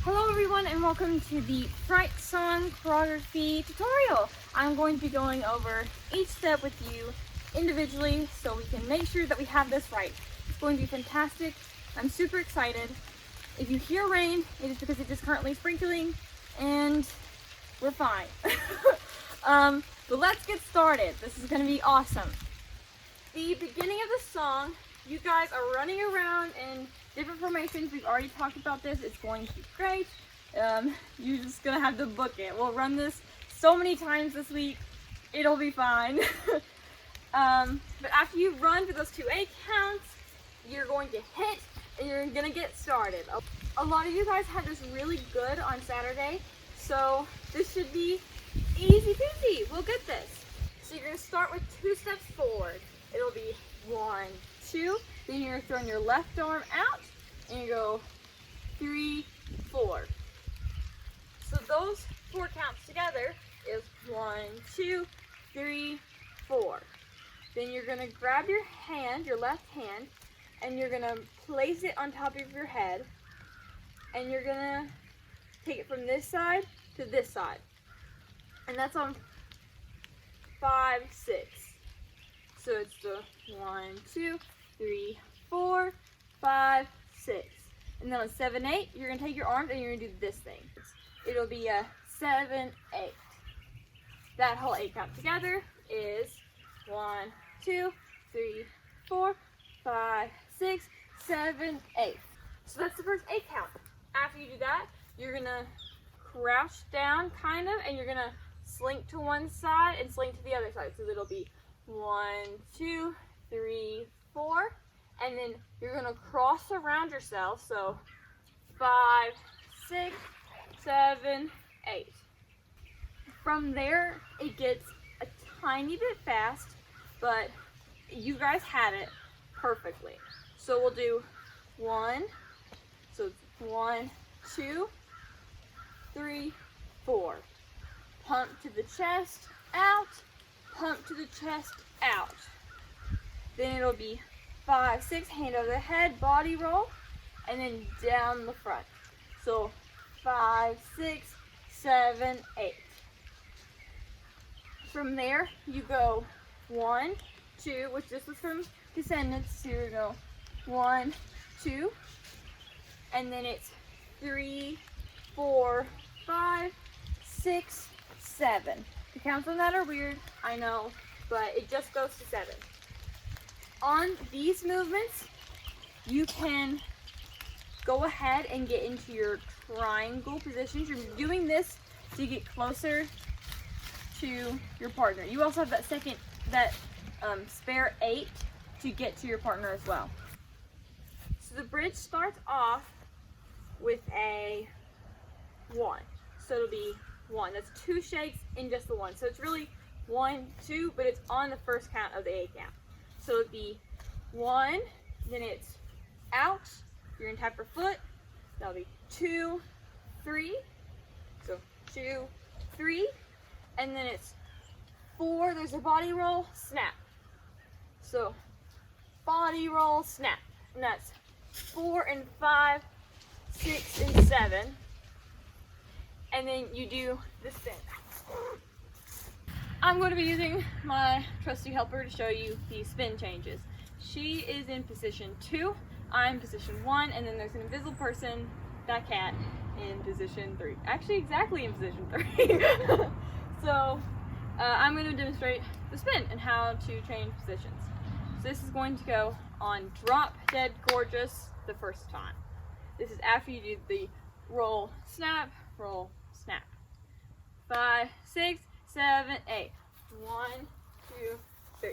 Hello everyone and welcome to the Fright Song choreography tutorial. I'm going to be going over each step with you individually so we can make sure that we have this right. It's going to be fantastic. I'm super excited. If you hear rain, it is because it is currently sprinkling and we're fine. But let's get started. This is going to be awesome. The beginning of the song, you guys are running around in different formations. We've already talked about this. It's going to be great. You're just gonna have to book it. We'll run this so many times this week. It'll be fine. But after you run for those 2 8 counts, you're going to hit and you're gonna get started. A lot of you guys had this really good on Saturday, so this should be easy peasy. We'll get this. So you're gonna start with 2 steps forward. It'll be 1, 2. Then you're throwing your left arm out and you go 3, 4. So those 4 counts together is 1, 2, 3, 4. Then you're gonna grab your hand, your left hand, and you're gonna place it on top of your head, and you're gonna take it from this side to this side. And that's on 5, 6. So it's the 1, 2, 3, 4, 5, 6. And then on 7, 8, you're gonna take your arms and you're gonna do this thing. It'll be a 7, 8. That whole 8 count together is 1, 2, 3, 4, 5, 6, 7, 8. So that's the first 8 count. After you do that, you're gonna crouch down kind of, and you're gonna slink to one side and slink to the other side. So it'll be 1, 2, 3, 4, and then you're gonna cross around yourself. So 5, 6, 7, 8. From there, it gets a tiny bit fast, but you guys had it perfectly. So we'll do 1, so it's 1, 2, 3, 4. Pump to the chest, out, pump to the chest, out. Then it'll be 5, 6, hand over the head, body roll, and then down the front. So 5, 6, 7, 8. From there, you go 1, 2, which this was from Descendants. So you go 1, 2, and then it's 3, 4, 5, 6, 7. The counts on that are weird, I know, but it just goes to 7. On these movements, you can go ahead and get into your triangle positions. You're doing this to get closer to your partner. You also have that spare 8 to get to your partner as well. So the bridge starts off with a 1. So it'll be 1. That's 2 shakes in just the 1. So it's really 1, 2, but it's on the first count of the 8 count. So it'd be 1, then it's out. You're gonna tap your foot. That'll be 2, 3. So 2, 3, and then it's 4. There's a body roll, snap. So body roll, snap, and that's 4 and 5, 6 and 7. And then you do the spin. I'm going to be using my trusty helper to show you the spin changes. She is in position 2, I'm position 1, and then there's an invisible person, that cat, in position 3. Actually, exactly in position 3. So I'm going to demonstrate the spin and how to change positions. So this is going to go on Drop Dead Gorgeous the first time. This is after you do the roll, snap, roll, snap. 5, 6, 7, 8. 1, 2, 3.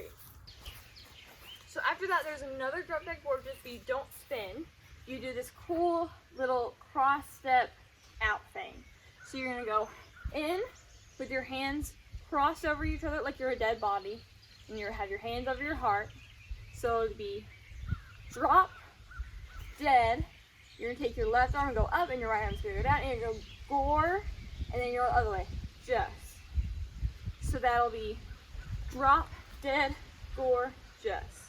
So after that, there's another Drop Dead Gorgeous, but you don't spin. You do this cool little cross step out thing. So you're gonna go in with your hands crossed over each other like you're a dead body, and you have your hands over your heart. So it'd be drop, dead. You're gonna take your left arm and go up, and your right arm's gonna go down, and you're gonna go gore, and then you're the other way, just. So that'll be drop, dead, gore, just.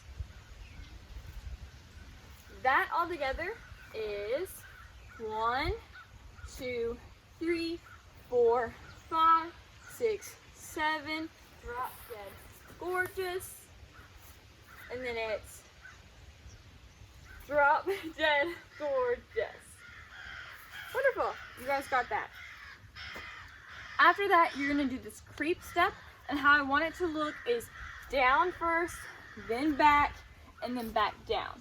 That all together is 1, 2, 3, 4, 5, 6, 7. Drop dead gorgeous. And then it's drop dead gorgeous. Wonderful. You guys got that. After that, you're going to do this creep step. And how I want it to look is down first, then back, and then back down.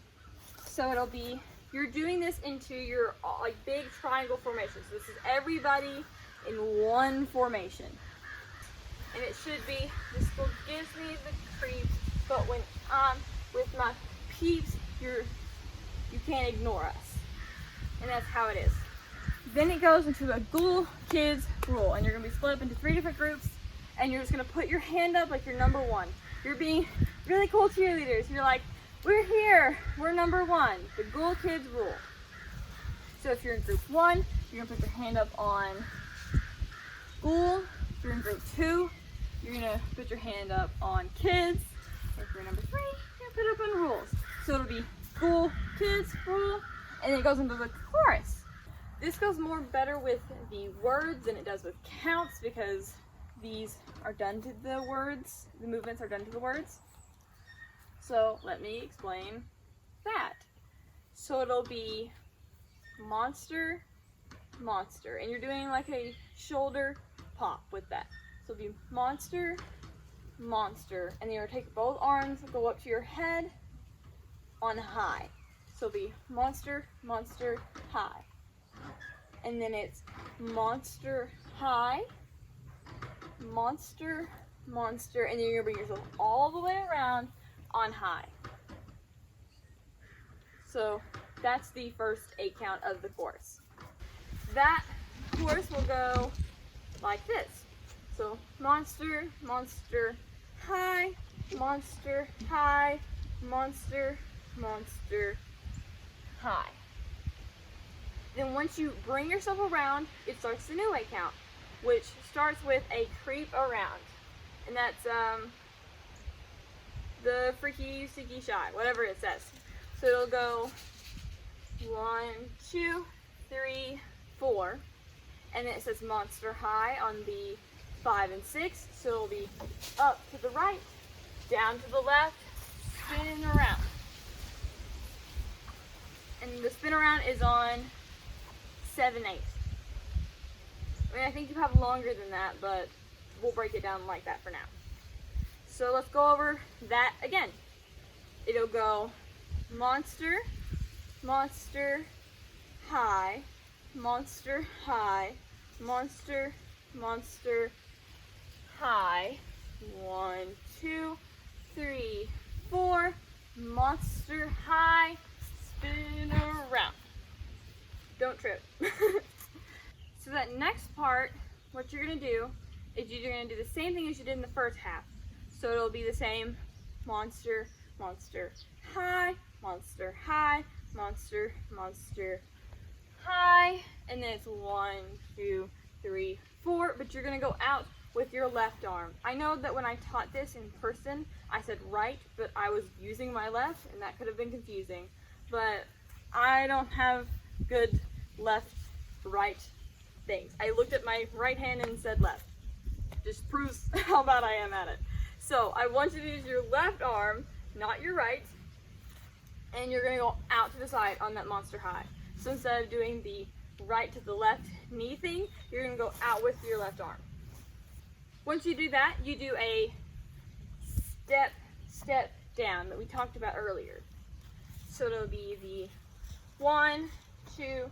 So it'll be, you're doing this into your like big triangle formation. So this is everybody in one formation. And it should be, this still gives me the creeps, but when I'm with my peeps, you can't ignore us. And that's how it is. Then it goes into a Ghoul Kids rule, and you're gonna be split up into 3 different groups, and you're just gonna put your hand up like you're number 1. You're being really cool cheerleaders. You're like, we're here, we're number 1, the Ghoul Kids rule. So if you're in group 1, you're gonna put your hand up on Ghoul. If you're in group 2, you're gonna put your hand up on Kids. If you're number 3, you're gonna put it up on Rules. So it'll be Ghoul Kids rule, and then it goes into the chorus. This goes more better with the words than it does with counts because these are done to the words. The movements are done to the words. So let me explain that. So it'll be monster, monster, and you're doing like a shoulder pop with that. So it'll be monster, monster, and then you're gonna take both arms, go up to your head on high. So it'll be monster, monster, high. And then it's monster, high, monster, monster, and then you're gonna bring yourself all the way around on high. So that's the first 8 count of the chorus. That chorus will go like this. So monster, monster, high, monster, high, monster, monster, high. Then once you bring yourself around, it starts the new 8 count, which starts with a creep around. And that's the freaky, seeky, shy, whatever it says. So it'll go 1, 2, 3, 4. And then it says monster high on the 5 and 6. So it'll be up to the right, down to the left, spin around. And the spin around is on 7/8. I mean, I think you have longer than that, but we'll break it down like that for now. So let's go over that again. It'll go monster, monster, high, monster, high, monster, monster, high. 1, 2, 3, 4, monster, high, spin around. Don't trip. So that next part, what you're gonna do is you're gonna do the same thing as you did in the first half. So it'll be the same monster, monster, high, monster, high, monster, monster, high, and then it's 1, 2, 3, 4, but you're gonna go out with your left arm. I know that when I taught this in person, I said right, but I was using my left, and that could have been confusing. But I don't have good left, right things. I looked at my right hand and said left. Just proves how bad I am at it. So I want you to use your left arm, not your right, and you're gonna go out to the side on that monster high. So instead of doing the right to the left knee thing, you're gonna go out with your left arm. Once you do that, you do a step, step down that we talked about earlier. So it'll be the 1, 2,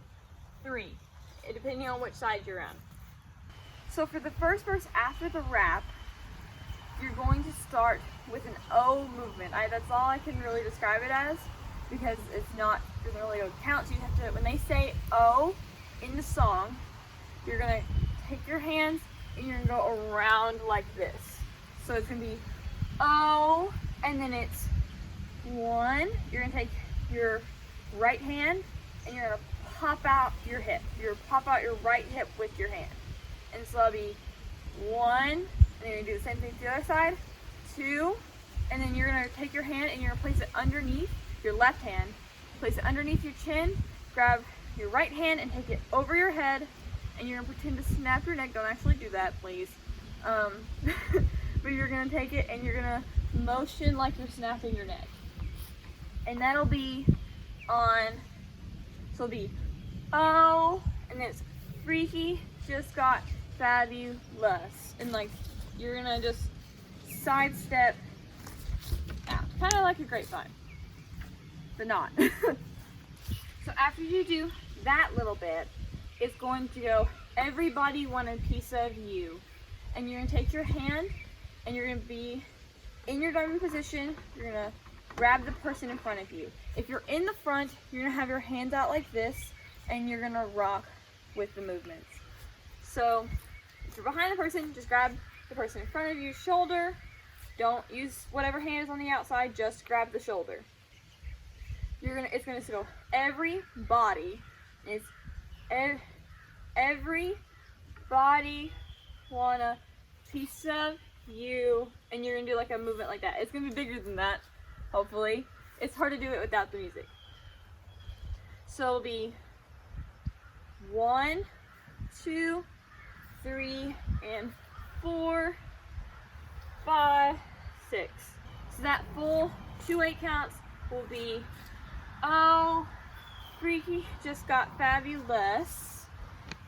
3, depending on which side you're on. So for the first verse after the rap, you're going to start with an O movement. That's all I can really describe it as, because it's not really a count. So you have to, when they say O in the song, you're gonna take your hands and you're gonna go around like this. So it's gonna be O, and then it's 1. You're gonna take your right hand and you're gonna pop out your hip. You're gonna pop out your right hip with your hand. And so that'll be 1, and then you're gonna do the same thing to the other side. 2, and then you're gonna take your hand and you're gonna place it underneath your left hand. Place it underneath your chin, grab your right hand and take it over your head, and you're gonna pretend to snap your neck. Don't actually do that, please. But you're gonna take it and you're gonna motion like you're snapping your neck. And that'll be on, so it'll be, oh, and it's freaky, just got fabulous. And like, you're gonna just sidestep out, kind of like a grapevine, but not. So after you do that little bit, it's going to go, everybody want a piece of you. And you're gonna take your hand and you're gonna be in your diamond position. You're gonna grab the person in front of you. If you're in the front, you're gonna have your hands out like this and you're gonna rock with the movements. So if you're behind the person, just grab the person in front of you, shoulder. Don't use whatever hand is on the outside, just grab the shoulder. It's gonna go everybody. It's everybody want a piece of you, and you're gonna do like a movement like that. It's gonna be bigger than that, hopefully. It's hard to do it without the music. So it'll be 1, 2, 3, and 4, 5, 6. So that full 2-8 counts will be, oh, freaky, just got fabulous.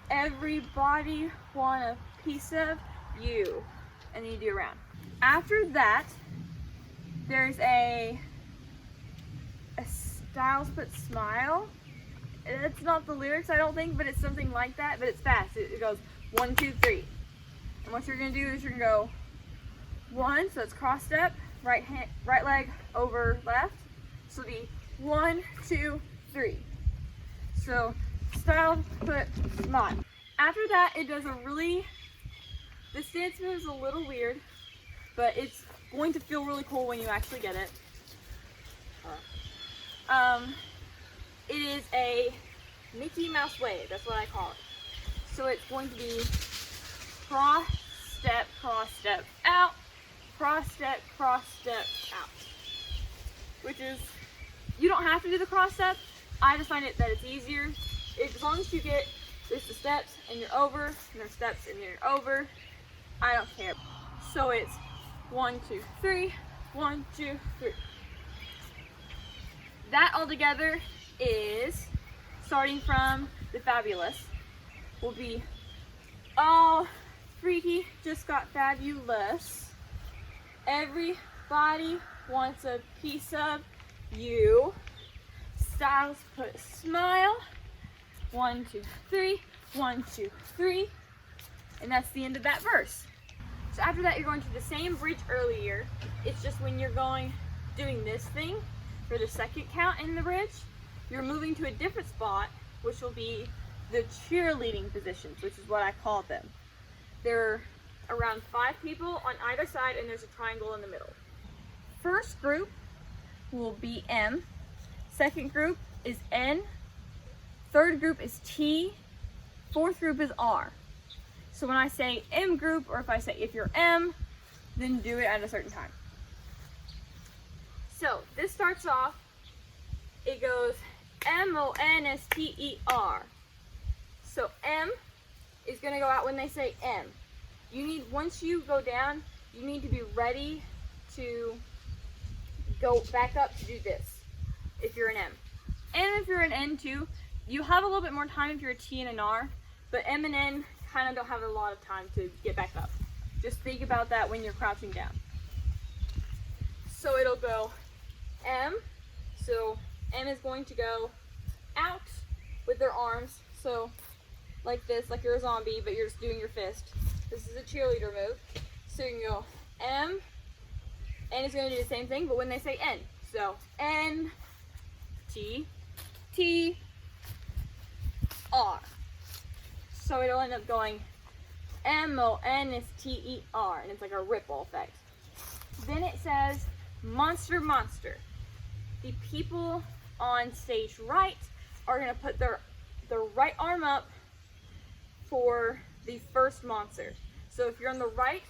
Everybody want a piece of you. And then you do a round. After that, there's a Styles Put Smile. It's not the lyrics, I don't think, but it's something like that, but it's fast. It goes 1, 2, 3. And what you're gonna do is you're gonna go 1, so it's cross step, right leg over left. So it'll be 1, 2, 3. So Styles Put Smile. After that, it does this dance move is a little weird, but it's going to feel really cool when you actually get it. It is a Mickey Mouse wave, that's what I call it. So it's going to be cross step out, cross step out. Which is, you don't have to do the cross step. I just find it that it's easier. As long as you get, there's the steps and you're over, and there's steps and you're over. I don't care. So it's 1, 2, 3, 1, 2, 3. That all together is, starting from the fabulous, will be, oh, freaky, just got fabulous. Everybody wants a piece of you. Styles Put Smile. 1, 2, 3, 1, 2, 3. And that's the end of that verse. So after that, you're going to the same bridge earlier. It's just when you're doing this thing for the second count in the bridge, you're moving to a different spot, which will be the cheerleading positions, which is what I call them. There are around 5 people on either side, and there's a triangle in the middle. First group will be M. Second group is N. Third group is T. Fourth group is R. So when I say M group, or if you're M, then do it at a certain time. So this starts off, it goes M-O-N-S-T-E-R. So M is gonna go out when they say M. Once you go down, you need to be ready to go back up to do this, if you're an M. And if you're an N too, you have a little bit more time if you're a T and an R, but M and N kind of don't have a lot of time to get back up. Just think about that when you're crouching down. So it'll go M, so M is going to go out with their arms, so like this, like you're a zombie, but you're just doing your fist. This is a cheerleader move. So you can go M, N is going to do the same thing, but when they say N. So N, T, T, R. So it'll end up going M-O-N-S-T-E-R, and it's like a ripple effect. Then it says Monster Monster. The people on stage right are going to put their right arm up for the first monster. So if you're on the right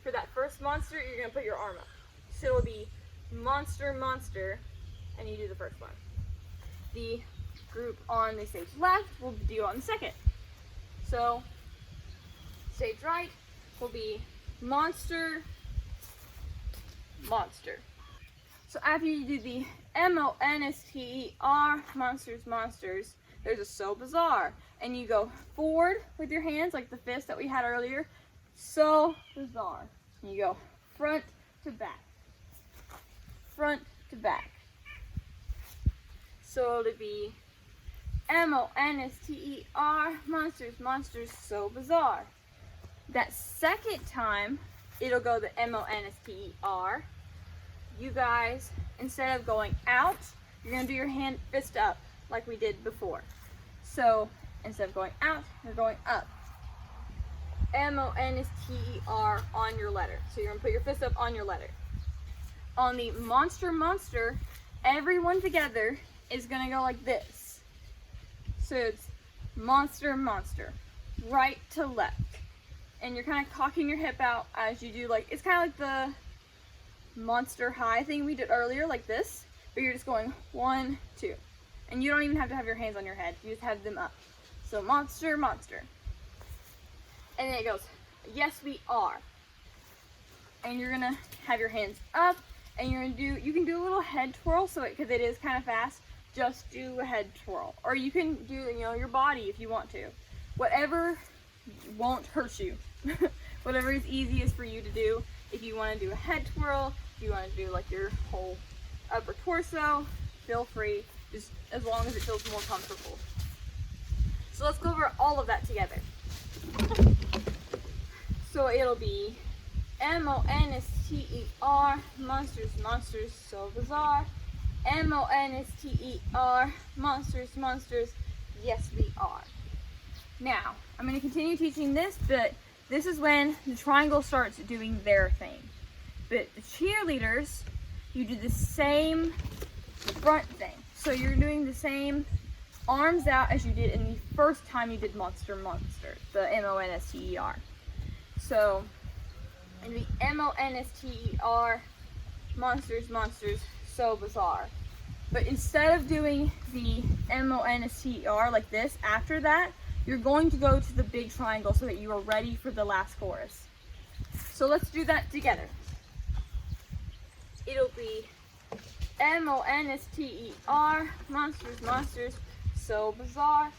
for that first monster, you're going to put your arm up. So it'll be Monster Monster, and you do the first one. The group on the stage left will do on the second. So So staged right will be monster, monster. So after you do the M-O-N-S-T-E-R, monsters, monsters, there's a so bizarre. And you go forward with your hands, like the fist that we had earlier. So bizarre. And you go front to back. Front to back. So it'll be M-O-N-S-T-E-R, monsters, monsters, so bizarre. That second time, it'll go the M-O-N-S-T-E-R. You guys, instead of going out, you're gonna do your hand fist up like we did before. So instead of going out, you're going up. M-O-N-S-T-E-R on your letter. So you're gonna put your fist up on your letter. On the monster, monster, everyone together is gonna go like this. So it's monster, monster, right to left. And you're kind of cocking your hip out as you do, like, it's kind of like the monster high thing we did earlier, like this, but you're just going 1, 2. And you don't even have to have your hands on your head, you just have them up. So monster, monster. And then it goes, yes we are. And you're gonna have your hands up, and you're gonna do, you can do a little head twirl, so because it is kind of fast, just do a head twirl. Or you can do, your body if you want to. Whatever won't hurt you. Whatever is easiest for you to do. If you want to do a head twirl, if you want to do like your whole upper torso, feel free, just as long as it feels more comfortable. So let's go over all of that together. So it'll be M-O-N-S-T-E-R, monsters, monsters, so bizarre. M-O-N-S-T-E-R, monsters, monsters, yes we are. Now, I'm going to continue teaching this, but this is when the triangle starts doing their thing. But the cheerleaders, you do the same front thing. So you're doing the same arms out as you did in the first time you did monster, monster, the M-O-N-S-T-E-R. So, it'll be M-O-N-S-T-E-R, monsters, monsters, so bizarre. But instead of doing the M-O-N-S-T-E-R like this, after that, you're going to go to the big triangle so that you are ready for the last chorus. So let's do that together. It'll be M-O-N-S-T-E-R, monsters, monsters, so bizarre.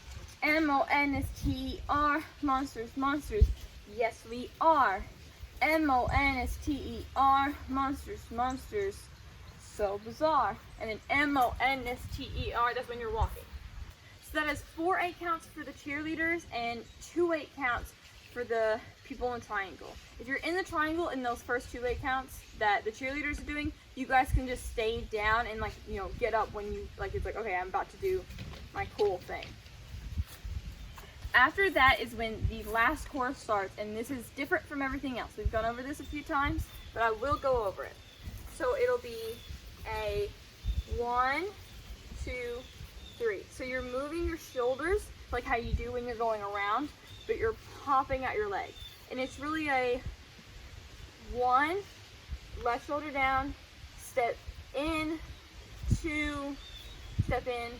M-O-N-S-T-E-R, monsters, monsters, yes we are. M-O-N-S-T-E-R, monsters, monsters, so bizarre. And then M-O-N-S-T-E-R, that's when you're walking. So that is 4 8 counts for the cheerleaders and 2 8 counts for the people in the triangle. If you're in the triangle in those first 2 8 counts that the cheerleaders are doing, you guys can just stay down and get up when you, it's like, okay, I'm about to do my cool thing. After that is when the last chorus starts, and this is different from everything else. We've gone over this a few times, but I will go over it. So it'll be a 1, 2, 3. So you're moving your shoulders like how you do when you're going around, but you're popping out your leg. And it's really a 1, left shoulder down, step in, 2, step in,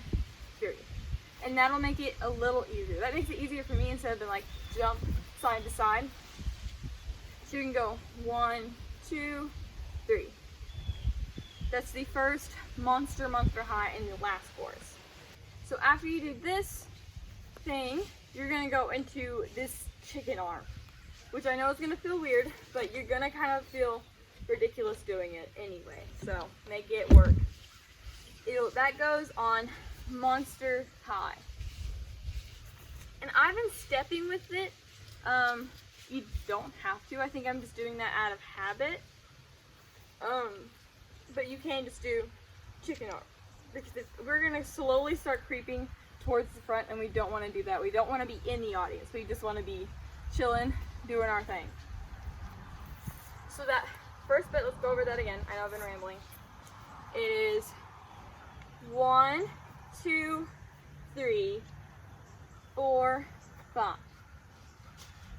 3. And that'll make it a little easier. That makes it easier for me instead of jump side to side. So you can go 1, 2, 3. That's the first monster, monster high in the last chorus. So after you do this thing, you're gonna go into this chicken arm, which I know is gonna feel weird, but you're gonna kind of feel ridiculous doing it anyway. So make it work. That goes on monster high. And I've been stepping with it. You don't have to. I think I'm just doing that out of habit. But you can just do chicken arm, because we're gonna slowly start creeping towards the front, and we don't want to do that. We don't want to be in the audience. We just want to be chilling, doing our thing. So that first bit, let's go over that again. I know I've been rambling. It is 1, 2, 3, 4, 5.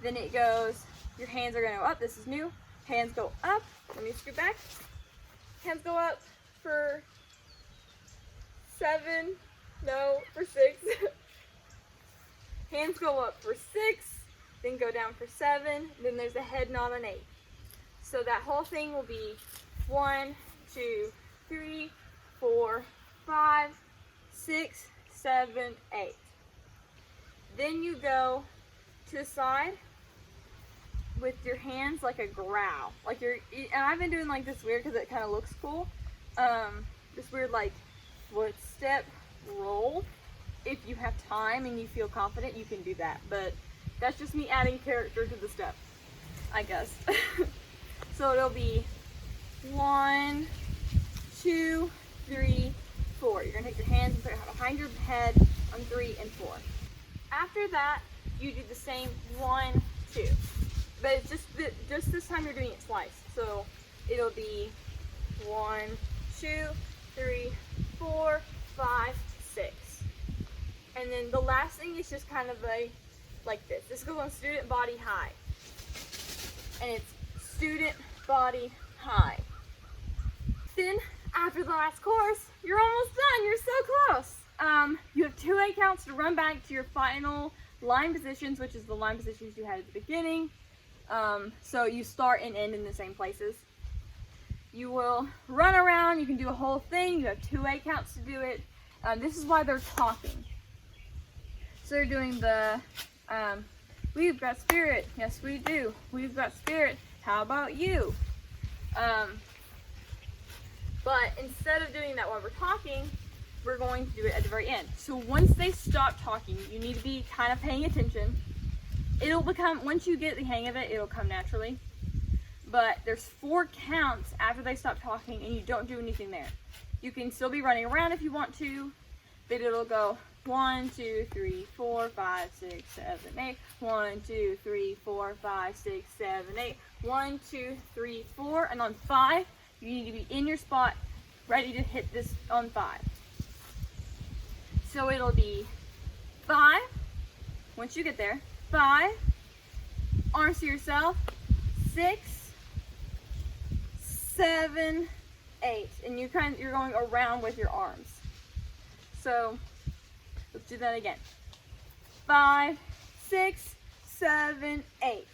Then it goes, your hands are going to go up. This is new. Hands go up. Let me scoot back. Hands go up for 7. No, for 6. Hands go up for 6, then go down for 7, then there's a head nod on 8. So that whole thing will be 1, 2, 3, 4, 5, 6, 7, 8. Then you go to the side with your hands like a growl. Like and I've been doing like this weird because it kind of looks cool. This weird like footstep roll. If you have time and you feel confident, you can do that. But that's just me adding character to the step, I guess. So it'll be 1, 2, 3, 4. You're gonna take your hands and put it behind your head on 3 and 4. After that, you do the same 1, 2. But it's just this time you're doing it sliced. So it'll be 1, 2, 3, 4, 5, 6. And then the last thing is just kind of like this. This goes on student body high. And it's student body high. Then after the last course, you're almost done. You're so close. You have 2 8 counts to run back to your final line positions, which is the line positions you had at the beginning. So you start and end in the same places. You will run around. You can do a whole thing. You have 2 8 counts to do it. This is why they're talking. So they're doing the, we've got spirit. Yes, we do. We've got spirit. How about you? But instead of doing that while we're talking, we're going to do it at the very end. So once they stop talking, you need to be kind of paying attention. It'll become, once you get the hang of it, it'll come naturally. But there's 4 counts after they stop talking and you don't do anything there. You can still be running around if you want to, but it'll go 1, 2, 3, 4, 5, 6, 7, 8. 1, 2, 3, 4, 5, 6, 7, 8. 1, 2, 3, 4. And on 5, you need to be in your spot, ready to hit this on 5. So it'll be 5, once you get there, 5, arms to yourself, 6, 7, 8. And you're going around with your arms. So let's do that again. 5, 6, 7, 8.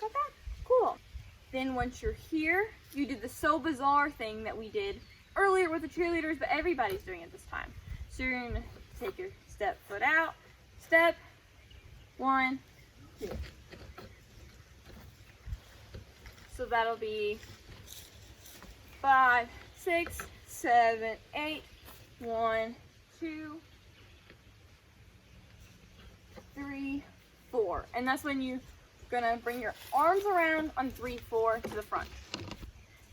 Got that? Cool. Then once you're here, you do the So Bizarre thing that we did earlier with the cheerleaders, but everybody's doing it this time. So you're going to take your step foot out, step, 1, 2. So that'll be 5, 6, 7, 8. 1, 2, 3, 4. And that's when you're gonna bring your arms around on 3, 4 to the front.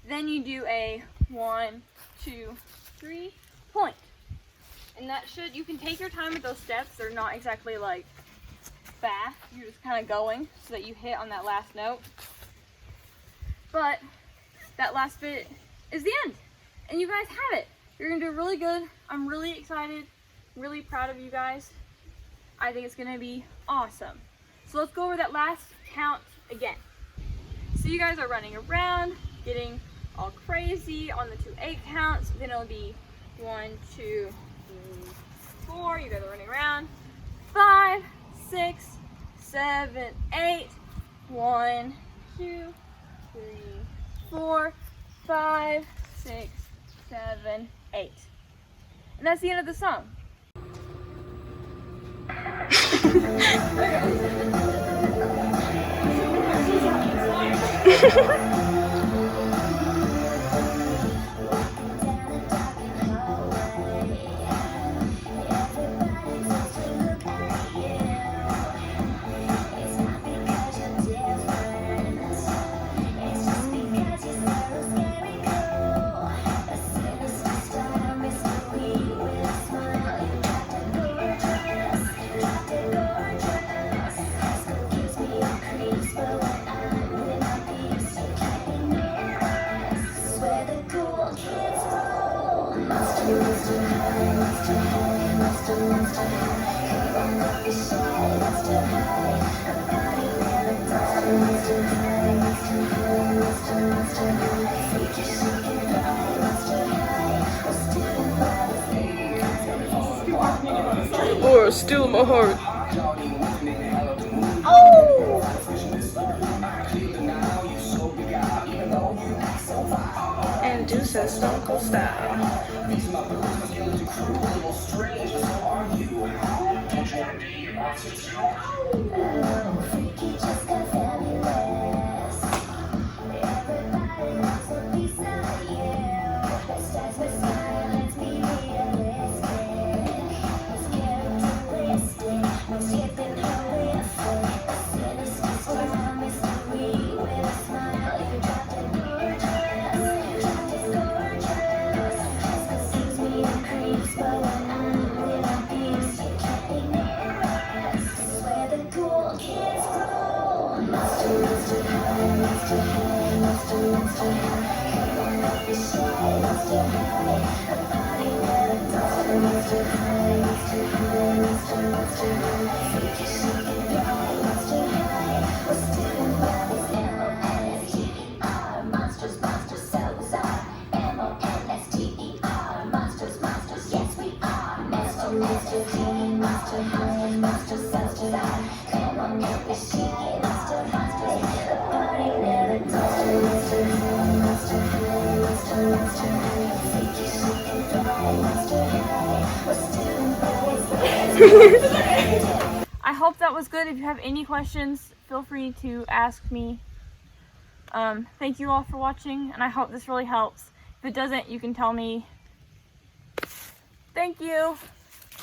Then you do a 1, 2, 3 point. And that you can take your time with those steps. They're not exactly like fast. You're just kind of going so that you hit on that last note. But that last bit is the end. And you guys have it. You're gonna do really good. I'm really excited, really proud of you guys. I think it's gonna be awesome. So let's go over that last count again. So you guys are running around, getting all crazy on the 2 8 counts. Then it'll be 1, 2, 3, 4. You guys are running around. 5, 6, 7, 8. 1, 2, 3, 4, 5, 6, 7, 8. And that's the end of the song. Or still in my heart. says Stone Cold Style. These motherfuckers must get a little crew, a little strange, and so are you. Don't you wanna be a monster too? Oh, freaky just got fabulous. Everybody wants a piece of you. It starts with smile, let's be realistic. It's characteristic, most yet than horrific. A sinister storm, mystery with a smile. You dropped it gorgeous, dropped it gorgeous. Just seems me and creeps, but when I'm with a beast, you can't ignore us. This is where the cool kids grow. Monster, monster high, monster high, monster, monster high. Come on, don't be shy, monster high. A body with a monster, monster high, monster high, monster, monster high. Freaky, chic, and dry, monster high. We're student bodies, M-O-N-S-T-E-R. Monsters, monsters, so bizarre. M-O-N-S-T-E-R. Monsters, monsters, yes we are. Monster, monster, clean, monster high, monster, so bizarre. Come on, don't be shy, monster, monsters. A body with a monster, monster high, monster high, monster, monster high. Freaky, chic, and dry, monster high. We're student bodies. I hope that was good. If you have any questions, feel free to ask me. Thank you all for watching, and I hope this really helps. If it doesn't, you can tell me. Thank you.